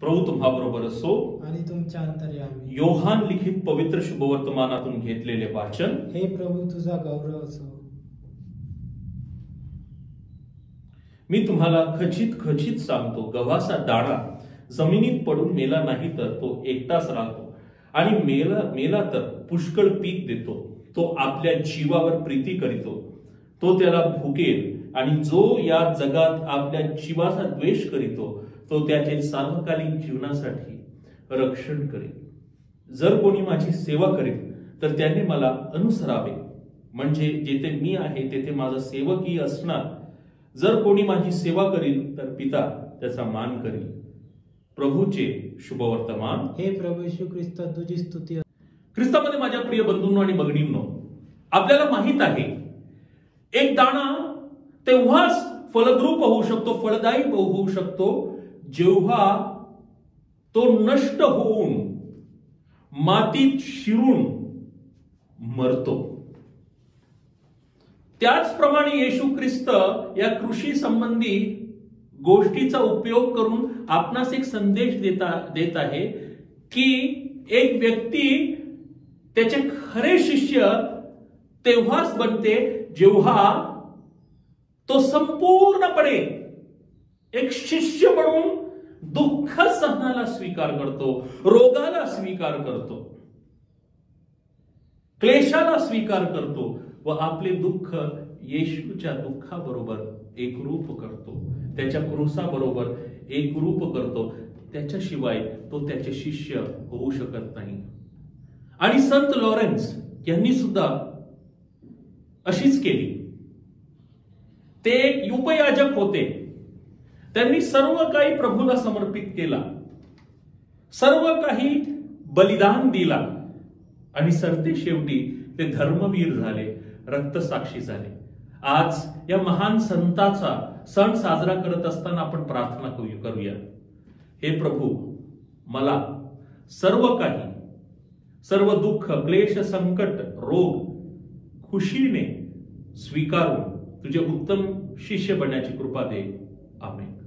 प्रभू तुम्हा बरोबर असो आणि तुमच्या अंतर्यामी. योहान लिखित पवित्र शुभवर्तमानातून घेतलेले वाचन. हे प्रभू तुझा गौरव असो. मी तुम्हाला खचित खचित सांगतो, गव्हाचा दाणा जमिनीत पडून मेला नाही तर तो एकटाच राहतो, आणि मेला तर पुष्कळ पीक देतो. तो आपल्या जीवावर प्रीती करीतो, तो त्याला भुकेल, आणि जो या जगात आपल्या जीवाचा द्वेष करीतो तो त्याचे सार्वकालिक जीवनासाठी रक्षण करेल. जर कोणी माझी सेवा करेल तर त्याने मला अनुसरावे, म्हणजे जेथे मी आहे तेथे माझा सेवकही असणार. जर कोणी माझी सेवा करील तर पिता त्याचा मान करील. प्रभूचे शुभवर्तमान. हे प्रभू येशू ख्रिस्त तुझी स्तुती. ख्रिस्तामध्ये माझ्या प्रिय बंधूंनो आणि भगिनींनो, आपल्याला माहित आहे एक दाणा तेव्हाच फलद्रूप होऊ शकतो, फलदायी होऊ शकतो, जेव्हा तो नष्ट होऊन मातीत शिरून मरतो. त्याचप्रमाणे येशू ख्रिस्त या कृषी संबंधी गोष्टीचा उपयोग करून आपणास एक संदेश देत आहे की एक व्यक्ती त्याचे खरे शिष्य तेव्हाच बनते जेव्हा तो संपूर्णपणे एक शिष्य म्हणून दुःख सहनाला स्वीकार करतो, रोगाला स्वीकार करतो, क्लेशाला स्वीकार करतो व आपले दुःख येशूच्या दुःखाबरोबर एकरूप करतो, त्याच्या क्रूसाबरोबर एकरूप करतो. त्याच्याशिवाय तो त्याचे शिष्य होऊ शकत नाही. आणि संत लॉरेन्स यांनी सुद्धा अशीच केली. ते एक उपयाजक होते. त्यांनी सर्व काही प्रभूला समर्पित केला, सर्व काही बलिदान दिला, आणि सरते शेवटी ते धर्मवीर झाले, रक्तसाक्षी झाले. आज या महान संताचा सण साजरा करत असताना आपण प्रार्थना करूया. हे प्रभू, मला सर्व काही, सर्व दुःख, क्लेश, संकट, रोग खुशीने स्वीकारून तुझे उत्तम शिष्य बनण्याची कृपा दे. आमेन.